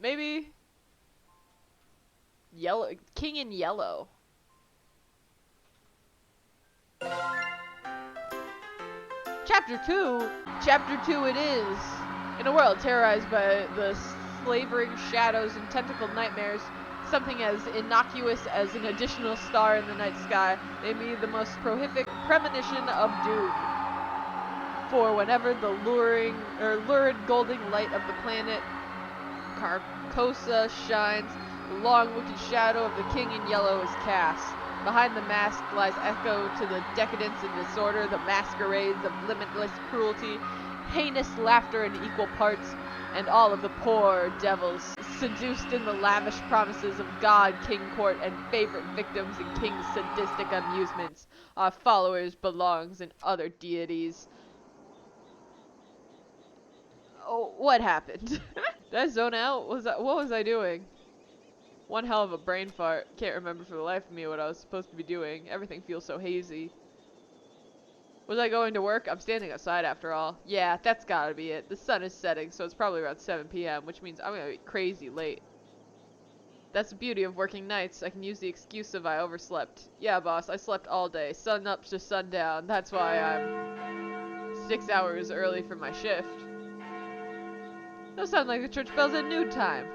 Maybe yellow, king in yellow. Chapter 2? Chapter 2 it is. In a world terrorized by the slavering shadows and tentacled nightmares, something as innocuous as an additional star in the night sky may be the most prolific premonition of doom. For whenever the lurid golden light of the planet Carcosa shines, the long wicked shadow of the king in yellow is cast. Behind the mask lies echo to the decadence and disorder, the masquerades of limitless cruelty, heinous laughter in equal parts, and all of the poor devils seduced in the lavish promises of God, King Court, and favorite victims in King's sadistic amusements, our followers, belongs, and other deities. Oh, what happened? Did I zone out? What was I doing? One hell of a brain fart. Can't remember for the life of me what I was supposed to be doing. Everything feels so hazy. Was I going to work? I'm standing outside after all. Yeah, that's gotta be it. The sun is setting, so it's probably around 7 p.m., which means I'm gonna be crazy late. That's the beauty of working nights. I can use the excuse of I overslept. Yeah, boss, I slept all day. Sun up to sundown. That's why I'm 6 hours early for my shift. Those sound like the church bells at noon time.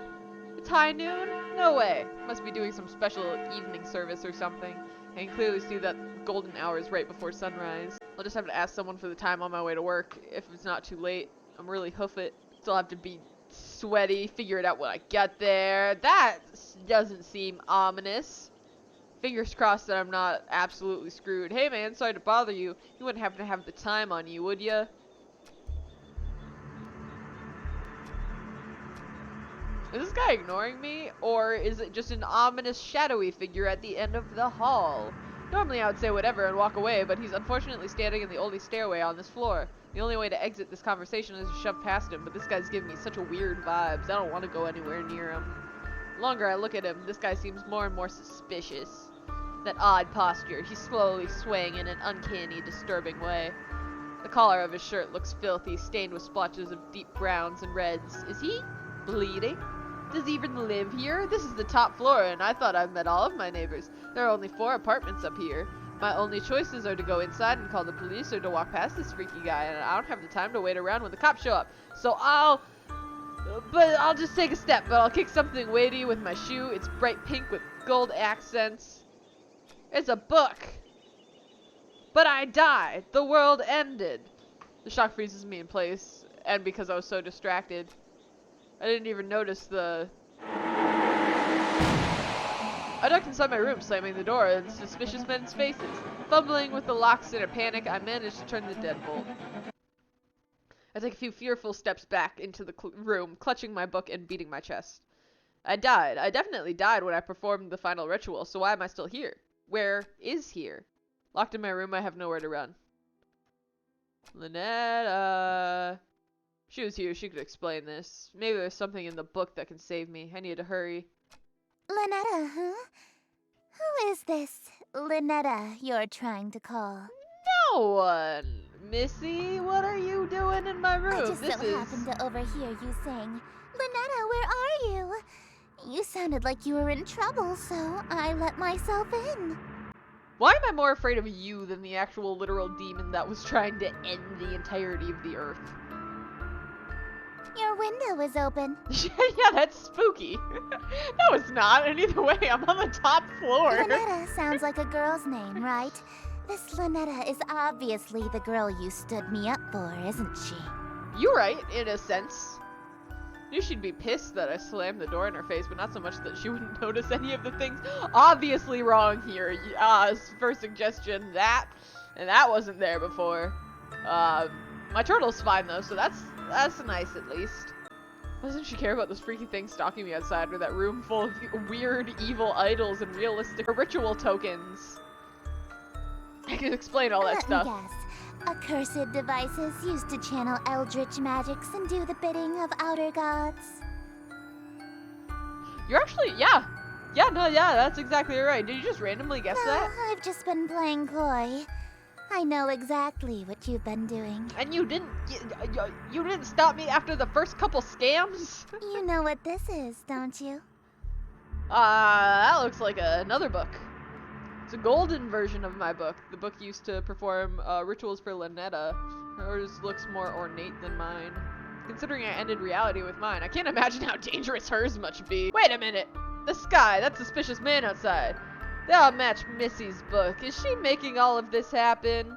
It's high noon? No way. Must be doing some special evening service or something. I can clearly see that golden hour is right before sunrise. I'll just have to ask someone for the time on my way to work, if it's not too late. I'm really hoof it. Still have to be sweaty, figure it out when I get there. That doesn't seem ominous. Fingers crossed that I'm not absolutely screwed. Hey man, sorry to bother you. You wouldn't happen to have the time on you, would ya? Is this guy ignoring me, or is it just an ominous shadowy figure at the end of the hall? Normally I would say whatever and walk away, but he's unfortunately standing in the only stairway on this floor. The only way to exit this conversation is to shove past him, but this guy's giving me such a weird vibes. I don't want to go anywhere near him. The longer I look at him, this guy seems more and more suspicious. That odd posture, he's slowly swaying in an uncanny, disturbing way. The collar of his shirt looks filthy, stained with splotches of deep browns and reds. Is he bleeding? Does he even live here? This is the top floor, and I thought I've met all of my neighbors. There are only 4 apartments up here. My only choices are to go inside and call the police or to walk past this freaky guy, and I don't have the time to wait around when the cops show up. So I'll just take a step, but I'll kick something weighty with my shoe. It's bright pink with gold accents. It's a book. But I died. The world ended. The shock freezes me in place, and because I was so distracted, I didn't even notice the... I ducked inside my room, slamming the door in suspicious men's faces. Fumbling with the locks in a panic, I managed to turn the deadbolt. I take a few fearful steps back into the room, clutching my book and beating my chest. I died. I definitely died when I performed the final ritual, so why am I still here? Where is here? Locked in my room, I have nowhere to run. Lynetta... She was here, she could explain this. Maybe there's something in the book that can save me. I need to hurry. Lynetta, huh? Who is this Lynetta you're trying to call? No one! Missy, what are you doing in my room? I just happened to overhear you saying, Lynetta, where are you? You sounded like you were in trouble, so I let myself in. Why am I more afraid of you than the actual literal demon that was trying to end the entirety of the earth? Your window is open. Yeah, that's spooky. No, it's not. And either way, I'm on the top floor. Lynetta sounds like a girl's name, right? This Lynetta is obviously the girl you stood me up for, isn't she? You're right, in a sense. Knew she'd be pissed that I slammed the door in her face, but not so much that she wouldn't notice any of the things obviously wrong here. First suggestion, that, and that wasn't there before. My turtle's fine though, so that's nice at least. Doesn't she care about this freaky thing stalking me outside, or that room full of weird evil idols and realistic ritual tokens? I can explain all that stuff. Yes. Accursed devices used to channel eldritch magics and do the bidding of outer gods. You're actually, yeah, that's exactly right. Did you just randomly guess that? I've just been playing coy. I know exactly what you've been doing. And you didn't stop me after the first couple scams? You know what this is, don't you? That looks like another book. It's a golden version of my book. The book used to perform rituals for Lynetta. Hers looks more ornate than mine. Considering I ended reality with mine, I can't imagine how dangerous hers must be. Wait a minute! The sky, that suspicious man outside. That'll match Missy's book. Is she making all of this happen?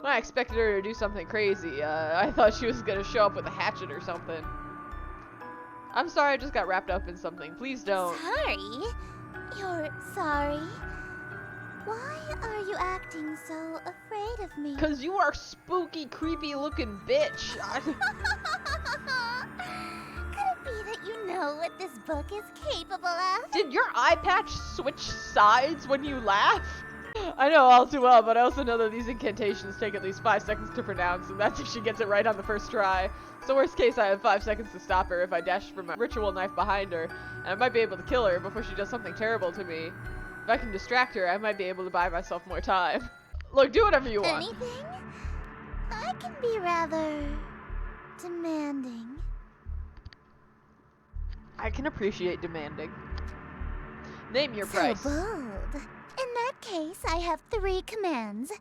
When I expected her to do something crazy, I thought she was gonna show up with a hatchet or something. I'm sorry I just got wrapped up in something. Please don't. Sorry? You're sorry? Why are you acting so afraid of me? Cause you are spooky, creepy looking bitch. Could it be that you know what this book is capable of? Did your eye patch switch sides when you laugh? I know all too well, but I also know that these incantations take at least 5 seconds to pronounce, and that's if she gets it right on the first try. So worst case, I have 5 seconds to stop her if I dash for my ritual knife behind her, and I might be able to kill her before she does something terrible to me. If I can distract her, I might be able to buy myself more time. Look, do whatever you want. Anything? I can be rather demanding. I can appreciate demanding. Name your So price. bold. In that case, I have 3 commands.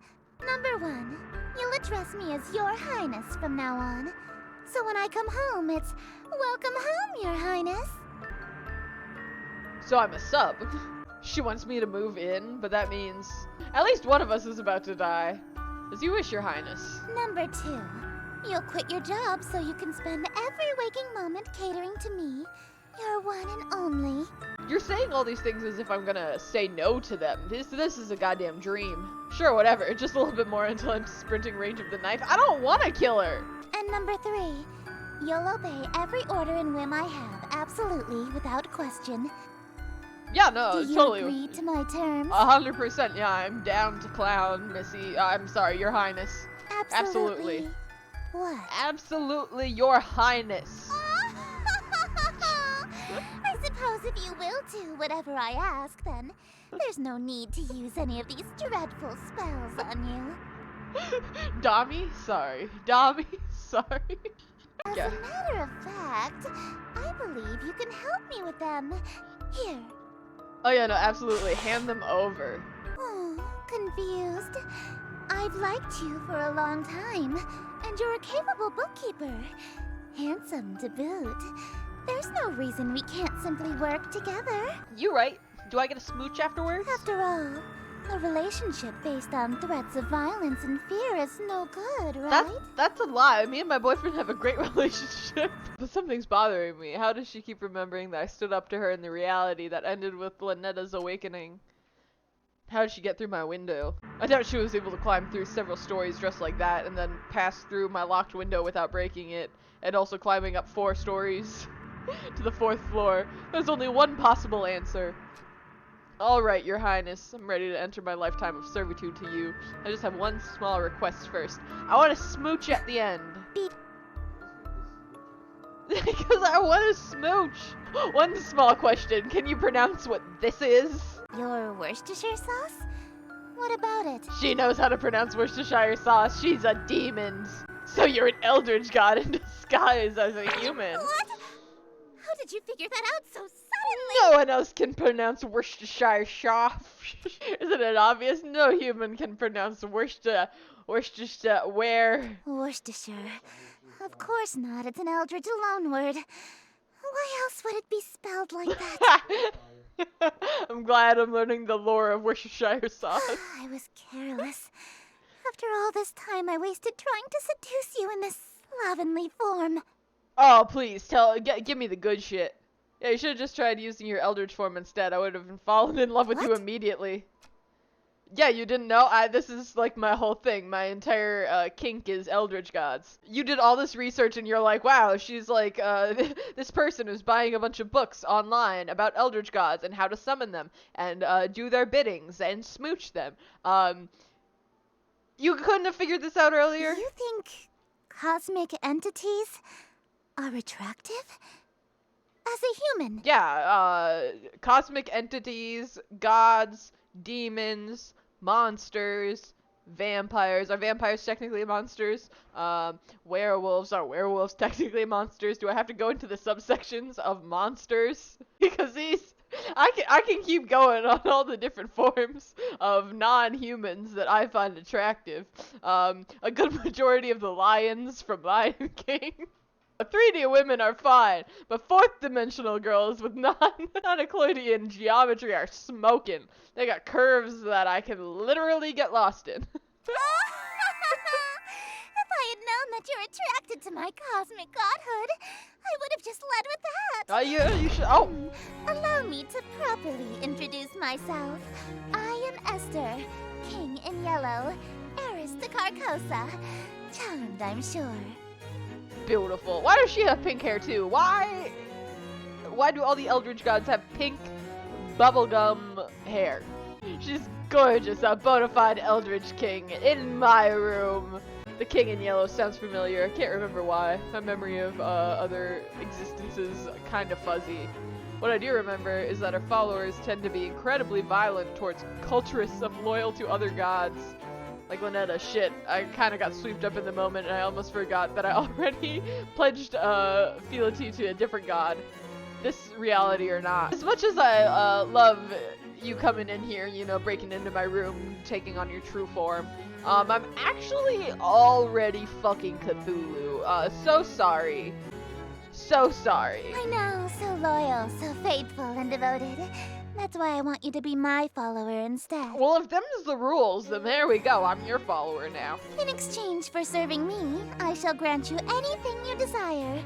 Number 1, you'll address me as Your Highness from now on. So when I come home, it's welcome home, Your Highness. So I'm a sub. She wants me to move in, but that means at least one of us is about to die. As you wish, Your Highness. Number 2, you'll quit your job so you can spend every waking moment catering to me, your one and only. You're saying all these things as if I'm gonna say no to them. This is a goddamn dream. Sure, whatever. Just a little bit more until I'm sprinting range of the knife. I don't want to kill her. And number 3, you'll obey every order and whim I have, absolutely, without question. Yeah, no, Do you totally. agree to my terms? 100%. Yeah, I'm down to clown, Missy. I'm sorry, Your Highness. Absolutely. What? Absolutely, Your Highness. I suppose if you will do whatever I ask, then there's no need to use any of these dreadful spells on you. Dami? Sorry. Dami? Sorry. As Yeah. a matter of fact, I believe you can help me with them. Here. Oh yeah, no, absolutely. Hand them over. Oh, confused. I've liked you for a long time, and you're a capable bookkeeper. Handsome to boot. There's no reason we can't simply work together. You right. Do I get a smooch afterwards? After all, a relationship based on threats of violence and fear is no good, right? That's a lie. Me and my boyfriend have a great relationship. But something's bothering me. How does she keep remembering that I stood up to her in the reality that ended with Lynetta's awakening? How did she get through my window? I doubt she was able to climb through several stories dressed like that and then pass through my locked window without breaking it, and also climbing up 4 stories to the 4th floor. There's only one possible answer. Alright, Your Highness, I'm ready to enter my lifetime of servitude to you. I just have one small request first. I want to smooch at the end. Because I want to smooch! One small question, can you pronounce what this is? Your Worcestershire sauce? What about it? She knows how to pronounce Worcestershire sauce. She's a demon. So you're an Eldritch God in disguise as a human. What? How did you figure that out so suddenly? No one else can pronounce Worcestershire sauce. Isn't it obvious? No human can pronounce Worcestershire where? Worcestershire. Of course not. It's an Eldritch loanword. Why else would it be spelled like that? I'm glad I'm learning the lore of Worcestershire sauce. I was careless. After all this time I wasted trying to seduce you in this slovenly form. Oh, please, give me the good shit. Yeah, you should have just tried using your Eldritch form instead. I would have fallen in love with you What? immediately. Yeah, you didn't know? This is like my whole thing. My entire kink is Eldritch Gods. You did all this research and you're like, wow, she's like this person who's buying a bunch of books online about Eldritch Gods and how to summon them and do their biddings and smooch them. You couldn't have figured this out earlier? You think cosmic entities are attractive? As a human? Yeah, cosmic entities, gods, demons, monsters, Vampires. Are vampires technically monsters? Werewolves. Are werewolves technically monsters? Do I have to go into the subsections of monsters? Because I can keep going on all the different forms of non-humans that I find attractive. A good majority of the lions from Lion King. 3D women are fine, but fourth dimensional girls with non-Euclidean geometry are smoking. They got curves that I can literally get lost in. If I had known that you're attracted to my cosmic godhood, I would have just led with that. Yeah, you should. Oh, Allow me to properly introduce myself. I am Esther, King in Yellow, heiress to Carcosa. Charmed, I'm sure. beautiful. Why does she have pink hair too? Why do all the Eldritch gods have pink bubblegum hair? She's gorgeous, a bona fide Eldritch King in my room. The King in Yellow sounds familiar. I can't remember why. My memory of other existences kind of fuzzy. What I do remember is that her followers tend to be incredibly violent towards cultists loyal to other gods. Like Lynetta, shit, I kind of got swept up in the moment and I almost forgot that I already pledged fealty to a different god. This reality or not. As much as I love you coming in here, you know, breaking into my room, taking on your true form, I'm actually already fucking Cthulhu. So sorry. So sorry. I know, so loyal, so faithful and devoted. That's why I want you to be my follower instead. Well, if them's the rules, then there we go. I'm your follower now. In exchange for serving me, I shall grant you anything you desire.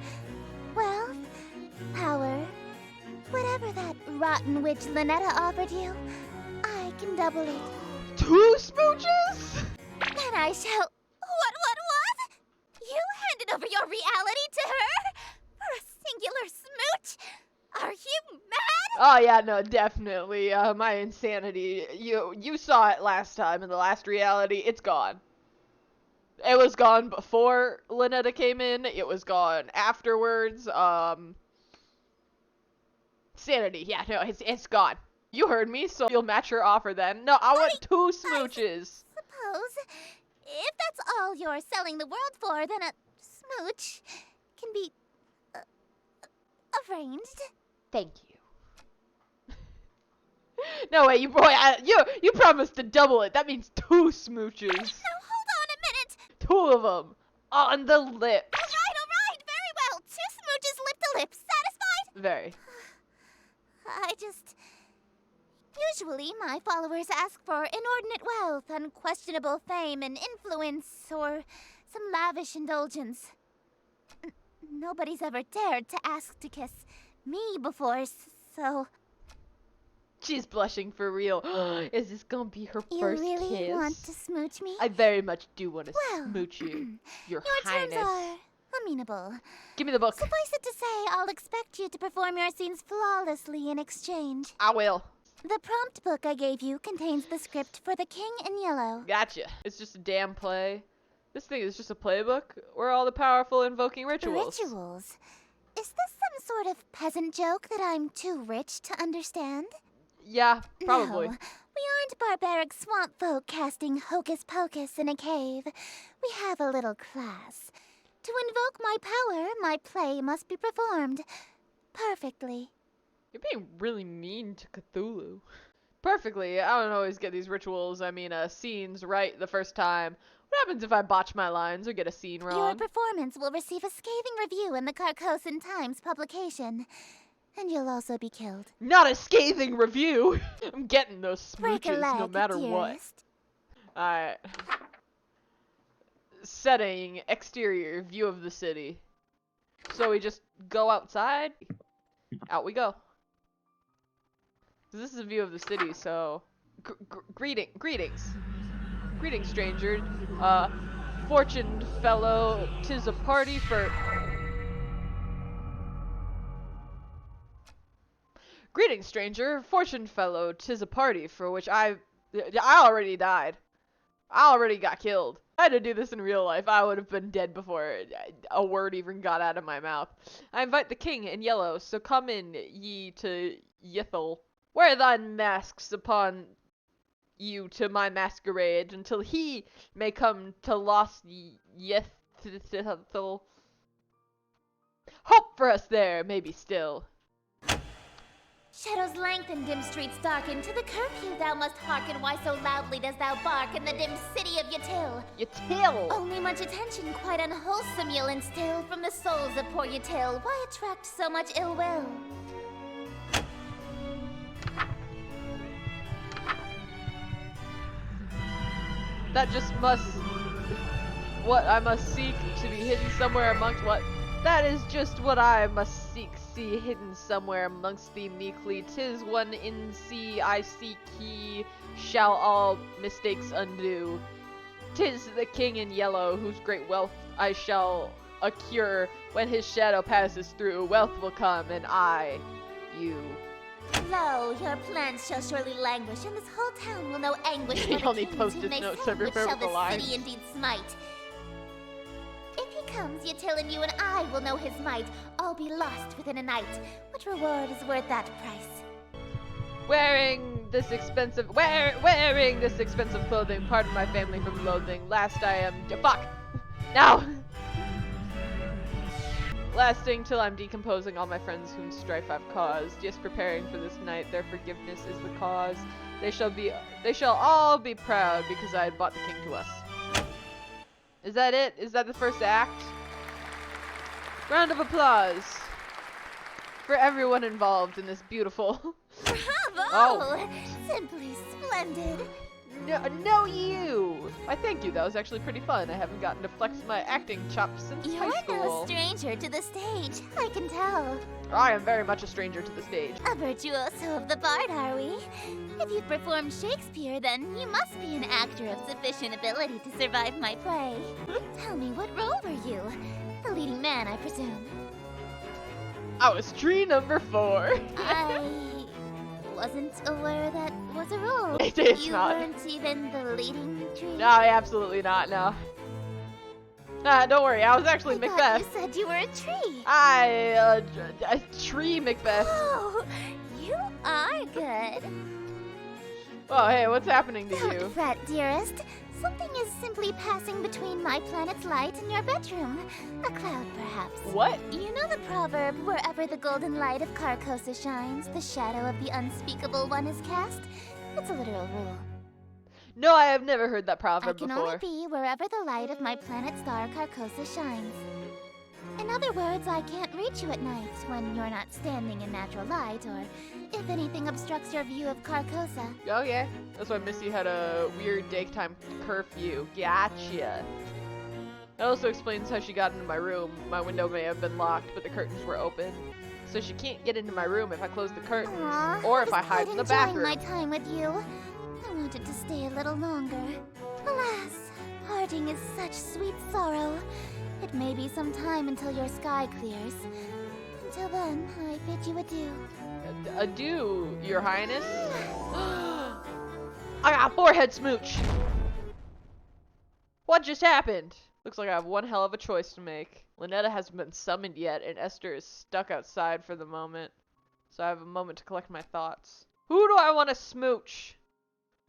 Wealth, power, whatever that rotten witch Lynetta offered you, I can double it. 2 smooches? Then I shall... What? You handed over your reality to her? For a singular smooch? Are you mad? Oh yeah, no, definitely. My insanity. You saw it last time in the last reality. It's gone. It was gone before Lynetta came in. It was gone afterwards. Sanity. Yeah, no, it's gone. You heard me, so you'll match your offer then. No, I want 2 smooches. Suppose, if that's all you're selling the world for, then a smooch can be arranged. Thank you. No way, you promised to double it. That means 2 smooches. Now hold on a minute. 2 of them on the lips. All right, very well. 2 smooches lip to lip. Satisfied? Very. Usually, my followers ask for inordinate wealth, unquestionable fame and influence, or some lavish indulgence. Nobody's ever dared to ask to kiss me before, so... She's blushing for real. Is this gonna be her first You really kiss? want to smooch me? I very much do want to Well, smooch you, Your Your Highness. terms are amenable. Give me the book. Suffice it to say, I'll expect you to perform your scenes flawlessly in exchange. I will. The prompt book I gave you contains the script for The King in Yellow. Gotcha. It's just a damn play. This thing is just a playbook. We're all the powerful invoking rituals. Rituals? Is this some sort of peasant joke that I'm too rich to understand? Yeah, probably. No, we aren't barbaric swamp folk casting hocus pocus in a cave. We have a little class. To invoke my power, my play must be performed perfectly. You're being really mean to Cthulhu. Perfectly. I don't always get these rituals, scenes right the first time. What happens if I botch my lines or get a scene Your wrong? performance will receive a scathing review in the Carcosan Times publication. And you'll also be killed. Not a scathing review! I'm getting those Break a smooches leg, no matter what. dearest. Alright. Setting, exterior, view of the city. So we just go outside. Out we go. This is a view of the city, so... Greetings. Greetings, stranger. Fortuned fellow, 'tis a party for... Greetings, stranger. Fortuned fellow, 'tis a party for which I already died. I already got killed. If I had to do this in real life, I would have been dead before a word even got out of my mouth. I invite the king in yellow, so come in ye to Yithel. Wear thine masks upon you to my masquerade until he may come to lost Yethithil. Hope for us there, maybe still. Shadows lengthen, dim streets darken. To the curfew thou must hearken. Why so loudly dost thou bark in the dim city of Yatil? Yatil! Only much attention, quite unwholesome, you'll instill from the souls of poor Yatil. Why attract so much ill will? That just must... What I must seek to be hidden somewhere amongst what? That is just what I must see hidden somewhere amongst thee meekly. 'Tis one in see I seek he shall all mistakes undo. 'Tis the king in yellow whose great wealth I shall accrue. When his shadow passes through, wealth will come and I, you. Lo, your plans shall surely languish, and this whole town will know anguish. He For the only kings posted whom they notes send, everywhere which shall with the the lines. city indeed smite. If he comes, Yatil and you and I will know his might. All be lost within a night. What reward is worth that price? Wearing this expensive clothing, pardon my family from loathing. Last I am fuck! Now! Lasting till I'm decomposing all my friends whom strife I've caused. Yes, preparing for this night, their forgiveness is the cause. They shall all be proud because I had brought the king to us. Is that it? Is that the first act? Round of applause for everyone involved in this beautiful... Bravo! Oh. Simply splendid. No, you! I thank you, that was actually pretty fun. I haven't gotten to flex my acting chops since You're high school. no stranger to the stage, I can tell. I am very much a stranger to the stage. A virtuoso of the bard, are we? If you've performed Shakespeare, then you must be an actor of sufficient ability to survive my play. Tell me, what role were you? The leading man, I presume. I was tree number 4. I wasn't aware that was a role. It's you not. weren't even the leading tree. No, absolutely not, no. Don't worry, I was actually I Macbeth. thought you said you were a tree. A tree Macbeth. Oh, you are good. Oh, hey, what's happening to Don't you? fret, dearest. Something is simply passing between my planet's light and your bedroom. A cloud, perhaps. What? You know the proverb, wherever the golden light of Carcosa shines, the shadow of the unspeakable one is cast? It's a literal rule. No, I have never heard that I proverb can before. only be wherever the light of my planet star Carcosa shines. In other words, I can't reach you at night when you're not standing in natural light, or if anything obstructs your view of Carcosa. Oh, yeah. That's why Missy had a weird daytime curfew. Gotcha. That also explains how she got into my room. My window may have been locked, but the curtains were open. So she can't get into my room if I close the curtains, Aw, or if was I hide quite in the enjoying bathroom. my time with you. I wanted to stay a little longer. Alas, parting is such sweet sorrow. It may be some time until your sky clears. Until then, I bid you adieu. Adieu, Your Highness. I got a forehead smooch. What just happened? Looks like I have one hell of a choice to make. Lynetta hasn't been summoned yet, and Esther is stuck outside for the moment. So I have a moment to collect my thoughts. Who do I want to smooch?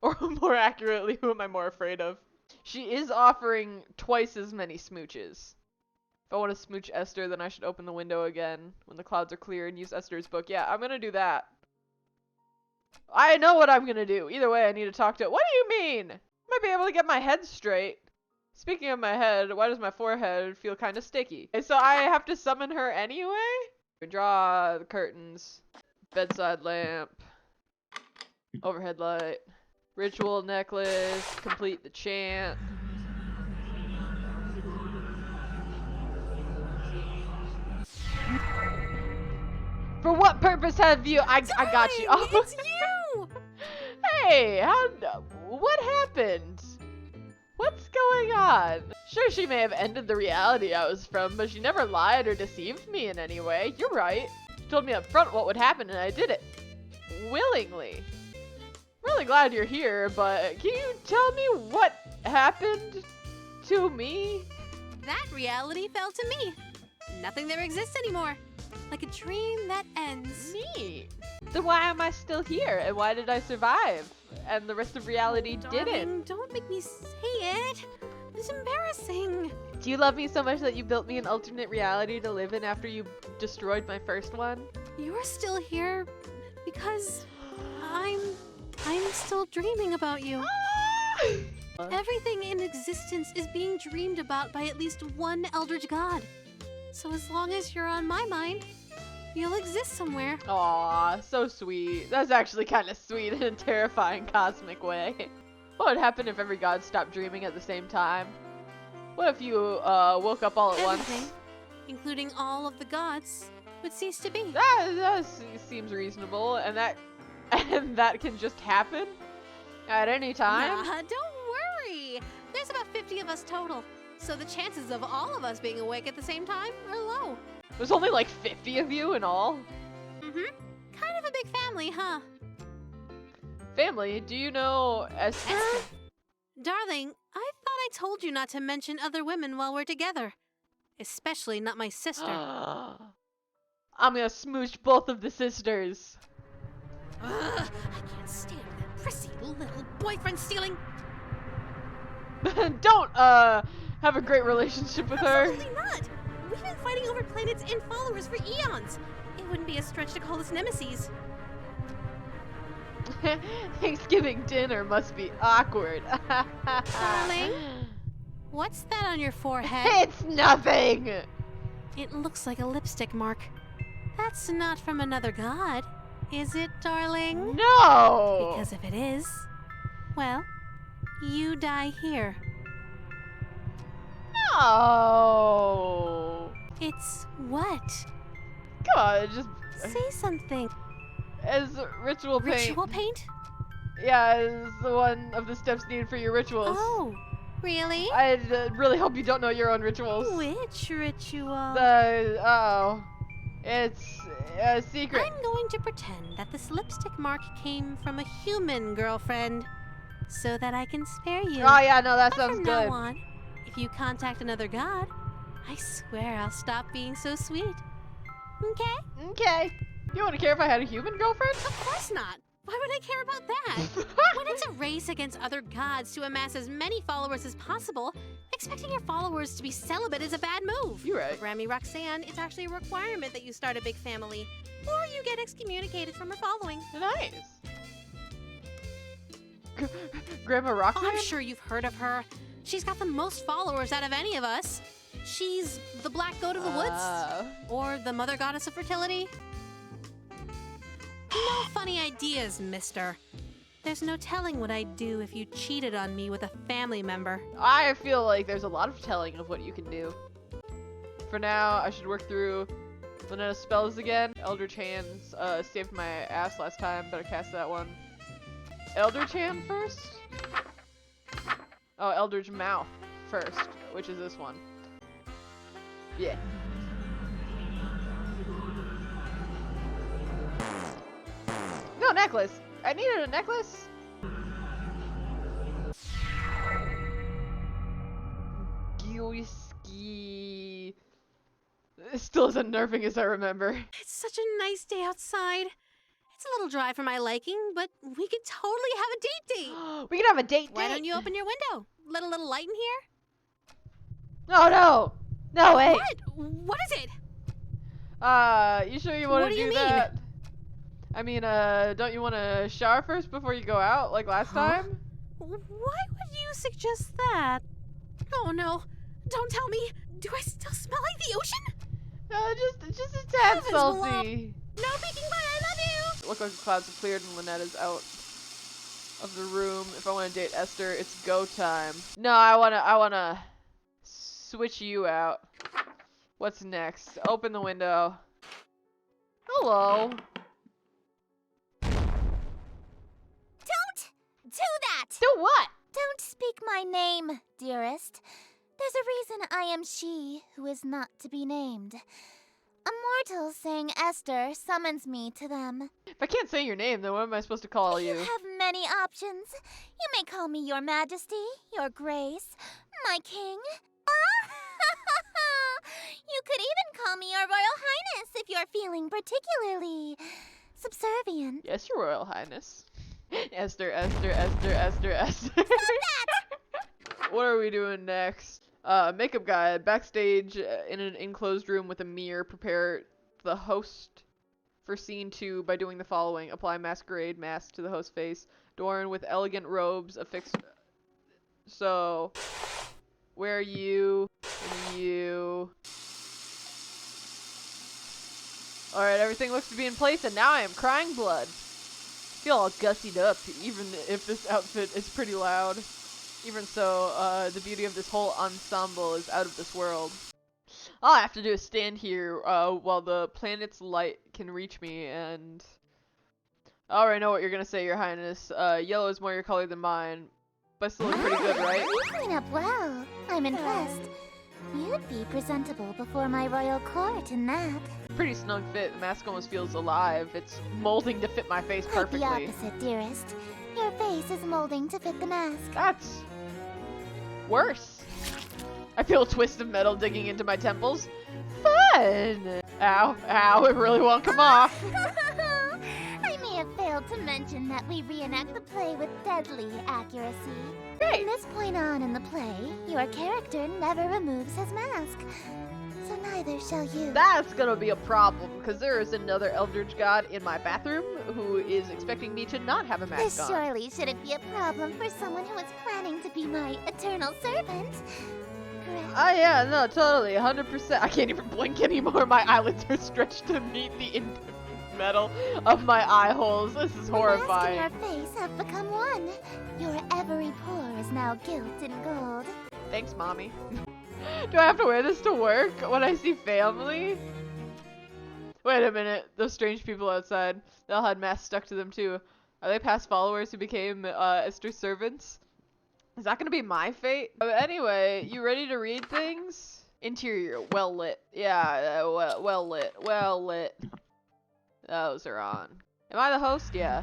Or more accurately, who am I more afraid of? She is offering twice as many smooches. If I want to smooch Esther, then I should open the window again when the clouds are clear and use Esther's book. Yeah, I'm gonna do that. I know what I'm gonna do. Either way, I need to talk to... What do you mean? I might be able to get my head straight. Speaking of my head, why does my forehead feel kind of sticky? Okay, so I have to summon her anyway? Draw the curtains. Bedside lamp. Overhead light. Ritual necklace. Complete the chant. For what purpose have you? I got you. Oh. It's you! Hey, what happened? What's going on? Sure, she may have ended the reality I was from, but she never lied or deceived me in any way. You're right. She told me up front what would happen, and I did it. Willingly. I'm really glad you're here, but can you tell me what happened to me? That reality fell to me. Nothing there exists anymore. Like a dream that ends. Neat. Then why am I still here? And why did I survive? And the rest of reality Darling, didn't. don't make me say it. It's embarrassing. Do you love me so much that you built me an alternate reality to live in after you destroyed my first one? You're still here because I'm still dreaming about you. Everything in existence is being dreamed about by at least one Eldritch God. So as long as you're on my mind, you'll exist somewhere. Aw, so sweet. That's actually kind of sweet in a terrifying cosmic way. What would happen if every god stopped dreaming at the same time? What if you woke up all at Everything, once? including all of the gods, would cease to be. That seems reasonable, and that can just happen at any time. Nah, don't worry. There's about 50 of us total, so the chances of all of us being awake at the same time are low. There's only like 50 of you in all. Kind of a big family, huh? Family, do you know Esther? Esther. Darling, I thought I told you not to mention other women while we're together. Especially not my sister. I'm gonna smooch both of the sisters. Ugh, I can't stand that prissy little boyfriend stealing. Don't have a great relationship with her. Absolutely not. We've been fighting over planets and followers for eons. It wouldn't be a stretch to call us nemesis. Thanksgiving dinner must be awkward. Darling? What's that on your forehead? It's nothing! It looks like a lipstick mark. That's not from another god, is it, darling? No! Because if it is, well, you die here. No! It's what? Come on, just Say something. as ritual paint. Ritual paint? Yeah, as the one of the steps needed for your rituals. Oh, really? I really hope you don't know your own rituals. Which ritual? It's a secret. I'm going to pretend that this lipstick mark came from a human girlfriend, so that I can spare you. Oh yeah, no, that But sounds from good. now on, if you contact another god, I swear I'll stop being so sweet. Okay? Okay. You wouldn't care if I had a human girlfriend? Of course not. Why would I care about that? When it's a race against other gods to amass as many followers as possible, expecting your followers to be celibate is a bad move. You're right. For Grammy Roxanne, it's actually a requirement that you start a big family, or you get excommunicated from her following. Nice. Grandma Oh, Roxanne? I'm sure you've heard of her. She's got the most followers out of any of us. She's the black goat of the woods, or the mother goddess of fertility. No funny ideas, mister. There's no telling what I'd do if you cheated on me with a family member. I feel like there's a lot of telling of what you can do. For now, I should work through Linetta's spells again. Eldritch Hands saved my ass last time. Better cast that one. Eldritch Hand first? Oh, Eldritch Mouth first, which is this one. Yeah. No necklace! I needed a necklace! Gyoski. It still as unnerving as I remember. It's such a nice day outside. It's a little dry for my liking, but we could totally have a date date. We can have a date. Why don't you open your window? Let a little light in here? Oh no! No, wait! What? What is it? You sure you want What to do you do mean? that? I mean, don't you want to shower first before you go out, like last time? Why would you suggest that? Oh no. Don't tell me. Do I still smell like the ocean? Just a tad Heavens, salty. No peeking butt, I love you! Look like the clouds have cleared and Linetta's out of the room. If I want to date Esther, it's go time. No, I wanna switch you out. What's next? Open the window. Hello. Don't do that! Do what? Don't speak my name, dearest. There's a reason I am she who is not to be named. A mortal saying Esther summons me to them. If I can't say your name, then what am I supposed to call You you? have many options. You may call me your majesty, your grace, my king. You could even call me your royal highness if you're feeling particularly subservient. Yes, Your Royal Highness. Esther, Esther, Esther, Esther, Esther. What are we doing next? Makeup guy. Backstage in an enclosed room with a mirror. Prepare the host for scene 2 by doing the following. Apply masquerade mask to the host face. Adorn with elegant robes affixed. So, where you and you. Alright, everything looks to be in place, and now I am crying blood. Feel all gussied up, even if this outfit is pretty loud. Even so, the beauty of this whole ensemble is out of this world. All I have to do is stand here while the planet's light can reach me, and I already know what you're gonna say, Your Highness. Yellow is more your color than mine, but still look pretty good, right? You clean up well. I'm impressed. You'd be presentable before my royal court in that. Pretty snug fit. The mask almost feels alive. It's molding to fit my face perfectly. Quite the opposite, dearest. Your face is molding to fit the mask. That's worse. I feel a twist of metal digging into my temples. Fun! Ow, ow, it really won't come off. I may have failed to mention that we reenact the play with deadly accuracy. Great. From this point on in the play, your character never removes his mask. So neither shall you. That's gonna be a problem, because there is another Eldritch God in my bathroom who is expecting me to not have a mask This on. surely shouldn't be a problem for someone who is planning to be my eternal servant. Correct? Oh yeah, no, totally, 100%. I can't even blink anymore. My eyelids are stretched to meet the metal of my eye holes. This is horrifying. The mask and your face have become one. Your every pore is now gilt in gold. Thanks, Mommy. Do I have to wear this to work when I see family? Wait a minute. Those strange people outside. They all had masks stuck to them too. Are they past followers who became Esther's servants? Is that gonna be my fate? Anyway, you ready to read things? Interior, well lit. Yeah, well lit. Well lit. Those are on. Am I the host? Yeah.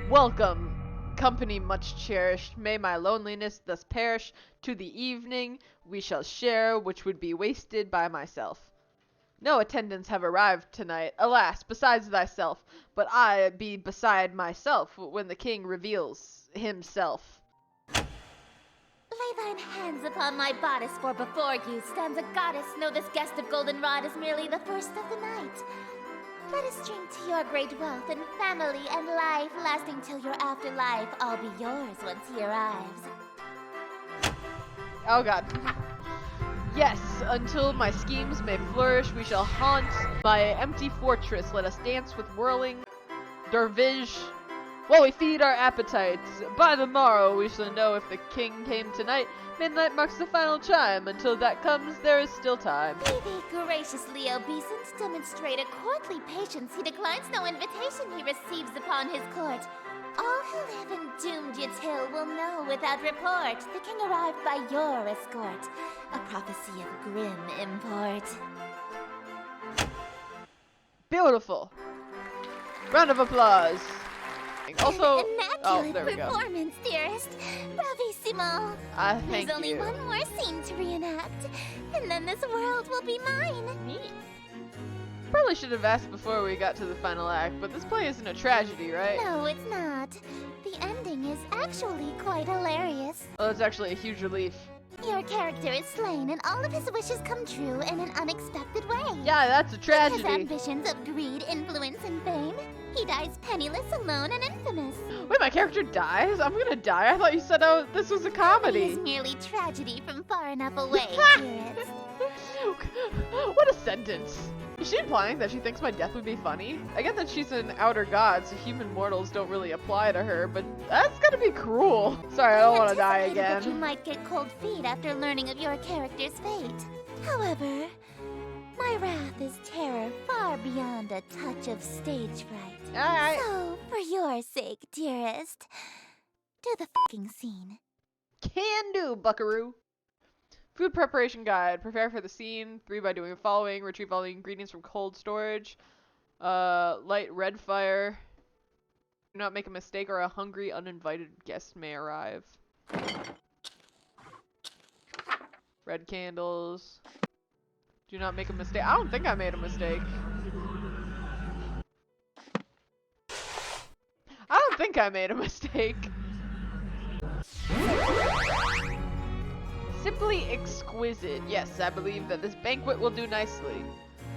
Welcome, company much cherished. May my loneliness thus perish. To the evening we shall share, which would be wasted by myself. No attendants have arrived tonight, alas, besides thyself. But I be beside myself when the king reveals himself. Lay thine hands upon my bodice, for before you stands a goddess. Know this guest of goldenrod is merely the first of the night. Let us drink to your great wealth and family and life, lasting till your afterlife. I'll be yours once he arrives. Oh god. Yes, until my schemes may flourish, we shall haunt my empty fortress. Let us dance with whirling dervish while we feed our appetites. By the morrow we shall know if the king came tonight. Midnight marks the final chime. Until that comes, there is still time. Be thee graciously obeisant, demonstrate a courtly patience. He declines no invitation he receives upon his court. All who live in Doomjit's Hill will know without report the king arrived by your escort. A prophecy of grim import. Beautiful. Round of applause. Also, Immaculate there we go. performance, dearest. Bravissimo. Thank There's only you. one more scene to reenact, and then this world will be mine. Neat. Probably should have asked before we got to the final act, but this play isn't a tragedy, right? No, it's not. The ending is actually quite hilarious. Well, it's actually a huge relief. Your character is slain, and all of his wishes come true in an unexpected way. Yeah, that's a His tragedy. ambitions of greed, influence, and fame. He dies penniless, alone, and infamous. Wait, my character dies? I'm gonna die? I thought you said this was a It comedy. is merely tragedy from far enough away, dearest. What a sentence. Is she implying that she thinks my death would be funny? I get that she's an outer god, so human mortals don't really apply to her, but that's gonna be cruel. Sorry, I don't want to die anticipated that you again. might get cold feet after learning of your character's fate. However, my wrath is terror far beyond a touch of stage fright. Alright. So, for your sake, dearest, do the fucking scene. Can do, buckaroo. Food preparation guide. Prepare for the scene 3 by doing the following. Retrieve all the ingredients from cold storage. Light red fire. Do not make a mistake or a hungry, uninvited guest may arrive. Red candles. Do not make a mistake. I don't think I made a mistake. I don't think I made a mistake. Simply exquisite. Yes, I believe that this banquet will do nicely.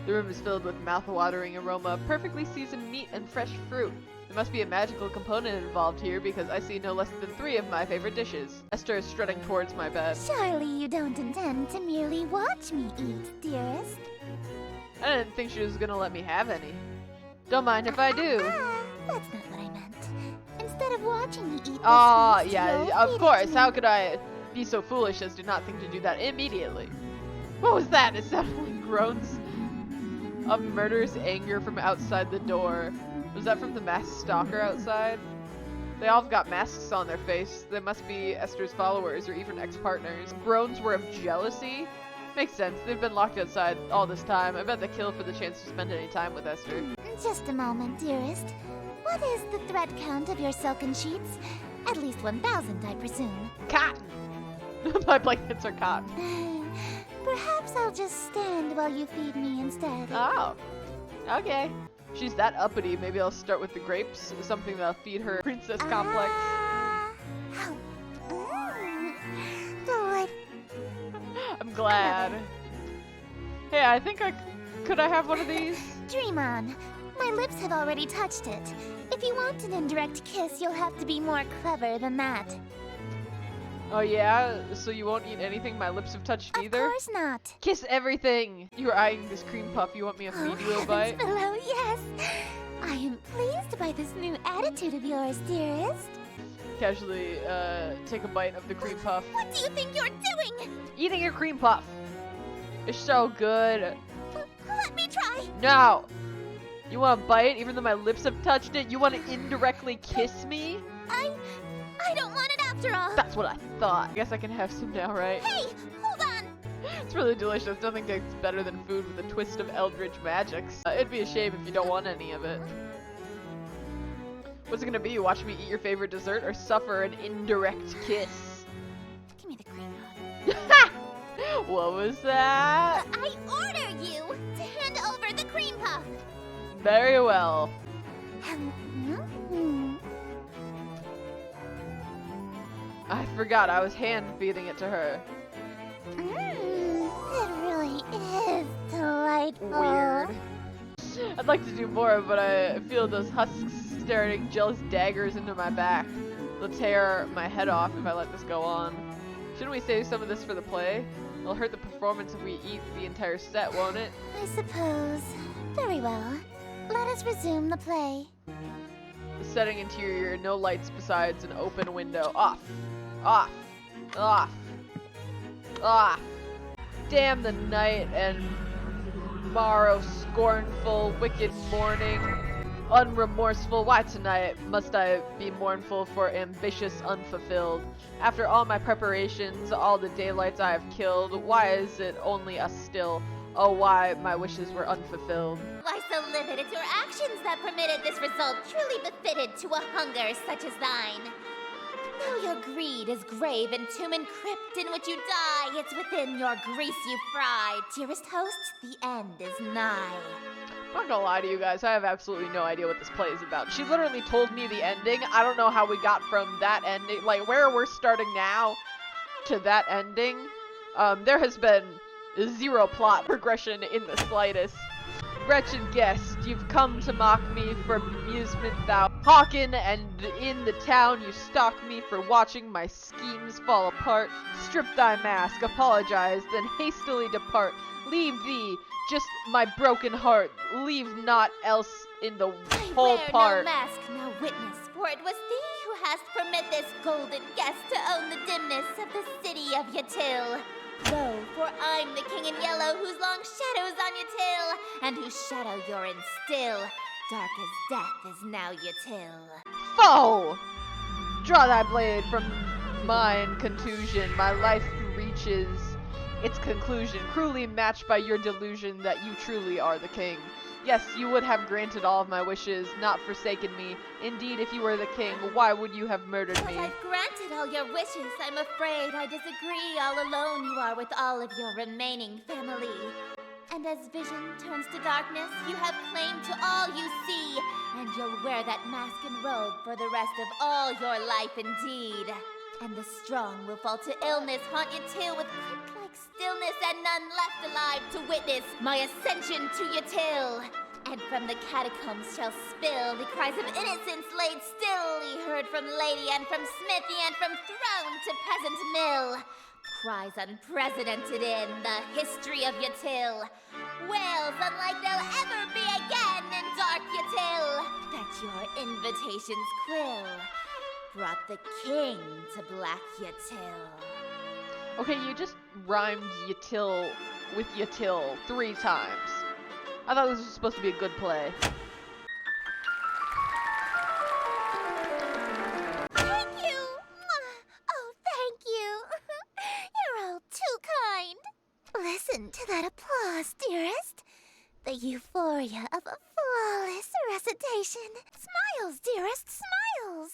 The room is filled with mouth-watering aroma, perfectly seasoned meat and fresh fruit. There must be a magical component involved here because I see no less than 3 of my favorite dishes. Esther is strutting towards my bed. Surely you don't intend to merely watch me eat, dearest. I didn't think she was gonna let me have any. Don't mind if I do. That's not what I meant. Instead of watching me eat this feast, Yeah, you'll of feed it course. to How me. could I be so foolish as to not think to do that immediately? What was that? It sounded like groans of murderous anger from outside the door. Was that from the masked stalker outside? They all have got masks on their face. They must be Esther's followers or even ex-partners. Groans were of jealousy? Makes sense. They've been locked outside all this time. I bet they kill for the chance to spend any time with Esther. Just a moment, dearest. What is the thread count of your silken sheets? At least 1,000, I presume. Cotton! My blankets are cotton. Perhaps I'll just stand while you feed me instead. Oh. Okay. She's that uppity. Maybe I'll start with the grapes. Something that'll feed her princess complex. Delightful. I'm glad. Hey, I think could I have one of these? Dream on. My lips have already touched it. If you want an indirect kiss, you'll have to be more clever than that. Oh yeah? So you won't eat anything my lips have touched either? Of course not. Kiss everything! You were eyeing this cream puff. You want me to feed you a heavens bite? below, yes. I am pleased by this new attitude of yours, dearest. Casually, take a bite of the cream puff. What do you think you're doing? Eating a cream puff! It's so good. Let me try. No! You want a bite even though my lips have touched it? You want to indirectly kiss me? I don't want it after all. That's what I thought. I guess I can have some now, right? Hey, hold on. It's really delicious. Nothing tastes better than food with a twist of Eldritch magics. It'd be a shame if you don't want any of it. What's it gonna be? Watch me eat your favorite dessert or suffer an indirect kiss? Give me the cream. What was that? I order you to hand over the cream puff. Very well. I forgot I was hand feeding it to her. It really is delightful. Weird. I'd like to do more, but I feel those husks staring jealous daggers into my back. They'll tear my head off if I let this go on. Shouldn't we save some of this for the play? It'll hurt the performance if we eat the entire set, won't it? I suppose. Very well. Let us resume the play. The setting interior, no lights besides an open window. Off. Off. Off. Off. Damn the night and morrow, scornful, wicked morning, unremorseful. Why tonight must I be mournful for ambitious unfulfilled? After all my preparations, all the daylights I have killed, why is it only us still? Oh, why my wishes were unfulfilled. Why so livid? It's your actions that permitted this result, truly befitted to a hunger such as thine. Though your greed is grave and tomb and crypt in which you die, it's within your grease you fry. Dearest hosts, the end is nigh. I'm not gonna lie to you guys, I have absolutely no idea what this play is about. She literally told me the ending. I don't know how we got from that ending, like where we're starting now, to that ending. There has been zero plot progression in the slightest. Wretched guest, you've come to mock me for amusement thou hawken, and in the town you stalk me for watching my schemes fall apart. Strip thy mask, apologize, then hastily depart. Leave thee, just my broken heart, leave naught else in the whole I wear part. no mask, no witness, for it was thee who hast permit this golden guest to own the dimness of the city of Yatil. Lo, for I'm the king in yellow, whose long shadow's on your tail, and whose shadow you're in still. Dark as death is now Yatil. Foe! Draw thy blade from mine contusion, my life reaches its conclusion, cruelly matched by your delusion that you truly are the king. Yes, you would have granted all of my wishes, not forsaken me. Indeed, if you were the king, why would you have murdered me? But I've granted all your wishes. I'm afraid I disagree. All alone you are with all of your remaining family. And as vision turns to darkness, you have claim to all you see. And you'll wear that mask and robe for the rest of all your life indeed. And the strong will fall to illness, haunt you till with crypt-like stillness, and none left alive to witness my ascension to your till. And from the catacombs shall spill the cries of innocence laid stilly heard from lady and from smithy and from throne to peasant mill. Cries unprecedented in the history of your till. Wails unlike there'll ever be again in dark Yatil. That your invitations quill brought the king to Black Yatil. Okay, you just rhymed Yatil with Yatil 3 times. I thought this was supposed to be a good play. Thank you! Oh, thank you! You're all too kind. Listen to that applause, dearest. The euphoria of a flawless recitation. Smiles, dearest, smiles.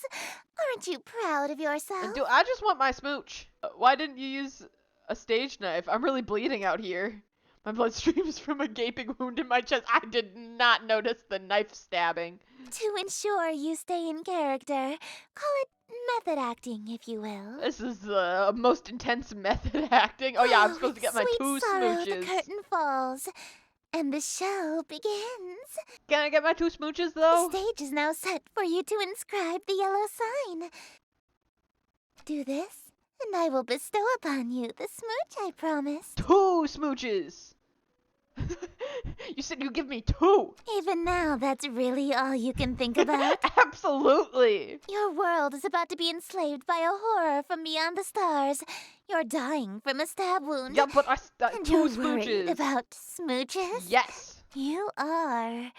Aren't you proud of yourself? And I just want my smooch. Why didn't you use a stage knife? I'm really bleeding out here. My blood streams from a gaping wound in my chest. I did not notice the knife stabbing. To ensure you stay in character, call it method acting, if you will. This is the most intense method acting. Oh yeah, I'm supposed to get my Sweet 2 sorrow, smooches. The curtain falls, and the show begins. Can I get my 2 smooches though? The stage is now set for you to inscribe the yellow sign. Do this, and I will bestow upon you the smooch I promised. 2 smooches! You said you'd give me 2! Even now, that's really all you can think about? Absolutely! Your world is about to be enslaved by a horror from beyond the stars. You're dying from a stab wound. Yeah, but And 2 you're smooches. worried about smooches? Yes! You are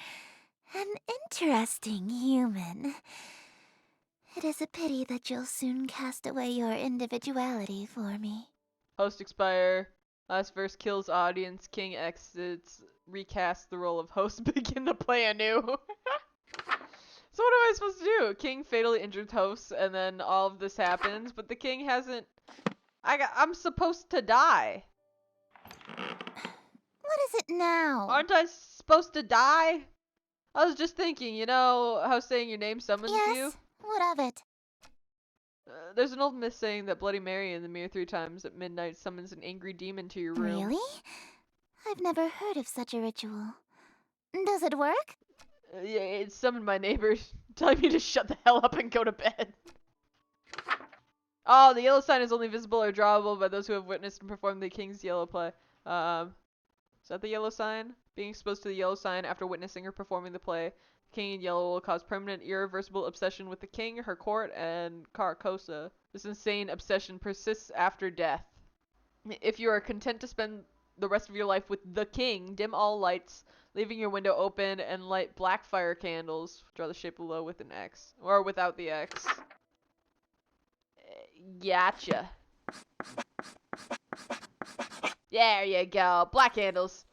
an interesting human. It is a pity that you'll soon cast away your individuality for me. Host expire. Last verse kills audience. King exits. Recast the role of host. Begin to play anew. So what am I supposed to do? King fatally injures host, and then all of this happens, but the king hasn't. I'm supposed to die. What is it now? Aren't I supposed to die? I was just thinking, you know how saying your name summons Yes? you? What of it? There's an old myth saying that Bloody Mary in the mirror 3 times at midnight summons an angry demon to your room. Really? I've never heard of such a ritual. Does it work? Yeah, it summoned my neighbors, telling me to shut the hell up and go to bed. Oh, the yellow sign is only visible or drawable by those who have witnessed and performed the king's yellow play. Is that the yellow sign? Being exposed to the yellow sign after witnessing or performing the play, King in Yellow will cause permanent, irreversible obsession with the king, her court, and Carcosa. This insane obsession persists after death. If you are content to spend the rest of your life with the king, dim all lights, leaving your window open, and light black fire candles. Draw the shape below with an X. Or without the X. Gotcha. There you go. Black candles.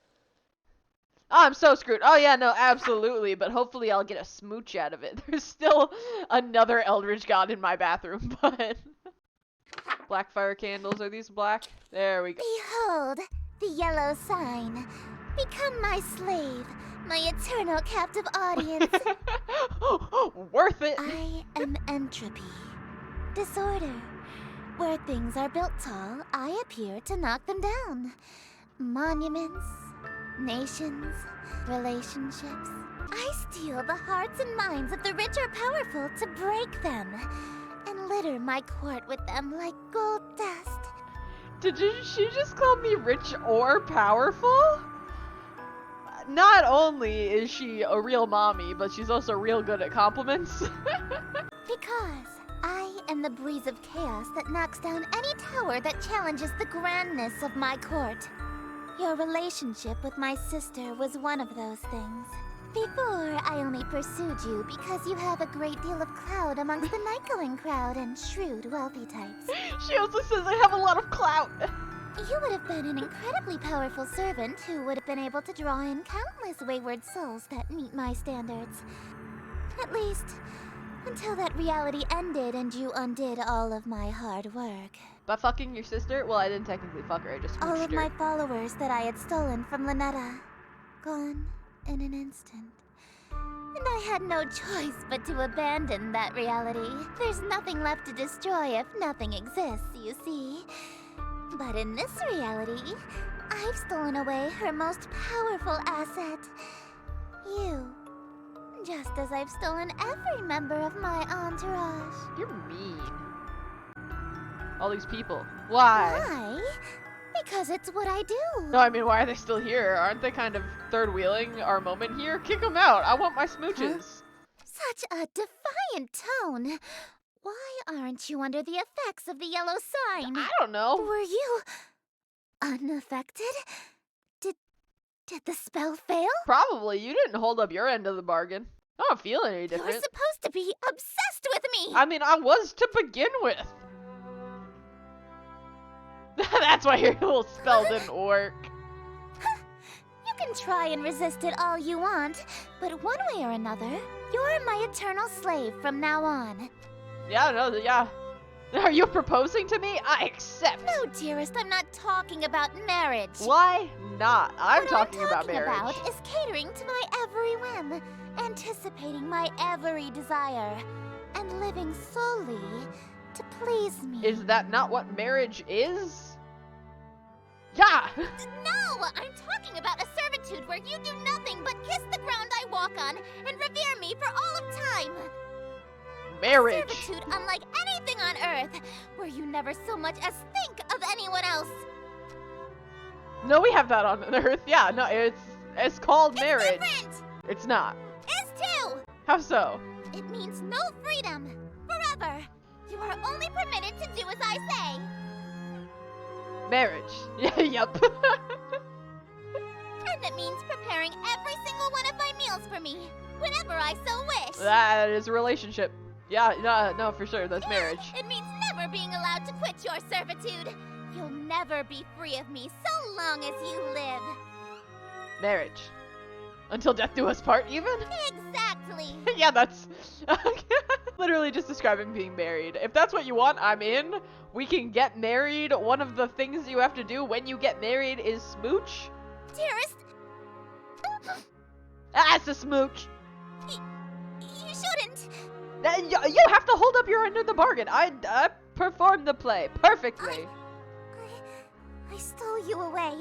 Oh, I'm so screwed. Oh, yeah, no, absolutely. But hopefully I'll get a smooch out of it. There's still another Eldritch God in my bathroom, but... Black fire candles. Are these black? There we go. Behold, the yellow sign. Become my slave, my eternal captive audience. Worth it. I am entropy. Disorder. Where things are built tall, I appear to knock them down. Monuments, nations, relationships. I steal the hearts and minds of the rich or powerful to break them, and litter my court with them like gold dust. She just call me rich or powerful? Not only is she a real mommy, but she's also real good at compliments. Because I am the breeze of chaos that knocks down any tower that challenges the grandness of my court. Your relationship with my sister was one of those things. Before, I only pursued you because you have a great deal of clout amongst the night-going crowd and shrewd, wealthy types. She also says I have a lot of clout. You would have been an incredibly powerful servant who would have been able to draw in countless wayward souls that meet my standards. At least, until that reality ended and you undid all of my hard work. By fucking your sister? Well, I didn't technically fuck her, I just All smooched of her. my followers that I had stolen from Lynetta. Gone in an instant. And I had no choice but to abandon that reality. There's nothing left to destroy if nothing exists, you see. But in this reality, I've stolen away her most powerful asset. You. Just as I've stolen every member of my entourage. You're mean. All these people. Why? Why? Because it's what I do. No, I mean, why are they still here? Aren't they kind of third wheeling our moment here? Kick them out. I want my smooches. Such a defiant tone. Why aren't you under the effects of the yellow sign? I don't know. Were you unaffected? Did the spell fail? Probably. You didn't hold up your end of the bargain. I don't feel any You're different. supposed to be obsessed with me. I mean, I was to begin with. That's why your little spell didn't work. You can try and resist it all you want, but one way or another, you're my eternal slave from now on. Yeah, no, yeah. Are you proposing to me? I accept. No, dearest, I'm not talking about marriage. Why not? I'm What talking about marriage. About is catering to my every whim, anticipating my every desire, and living solely to please me. Is that not what marriage is? Yeah! No! I'm talking about a servitude where you do nothing but kiss the ground I walk on and revere me for all of time. Marriage. Servitude unlike anything on Earth, where you never so much as think of anyone else. No, we have that on Earth. Yeah, no, it's called marriage. Different. It's not. Is too. How so? It means no freedom. Forever. You are only permitted to do as I say. Marriage. Yeah, yep. And it means preparing every single one of my meals for me, whenever I so wish. That is a relationship. Yeah, no, for sure, that's marriage. It means never being allowed to quit your servitude. You'll never be free of me so long as you live. Marriage. Until death do us part, even? Exactly. Yeah, that's literally just describing being married. If that's what you want, I'm in. We can get married. One of the things you have to do when you get married is smooch. Dearest, That's a smooch. you shouldn't. You have to hold up your end of the bargain. I performed the play perfectly. I stole you away.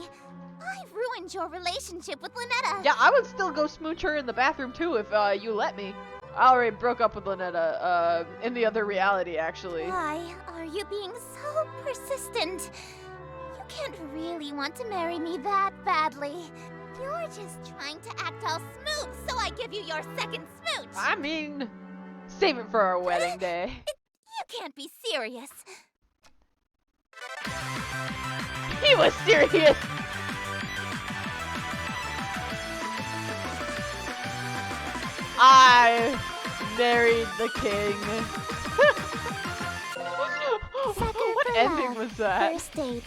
I ruined your relationship with Lynetta. Yeah, I would still go smooch her in the bathroom too if you let me. I already broke up with Lynetta in the other reality, actually. Why are you being so persistent? You can't really want to marry me that badly. You're just trying to act all smooth, so I give you your second smooch. I mean, save it for our wedding day. You can't be serious. He was serious. I married the king. Second What for ending love. was that? First date.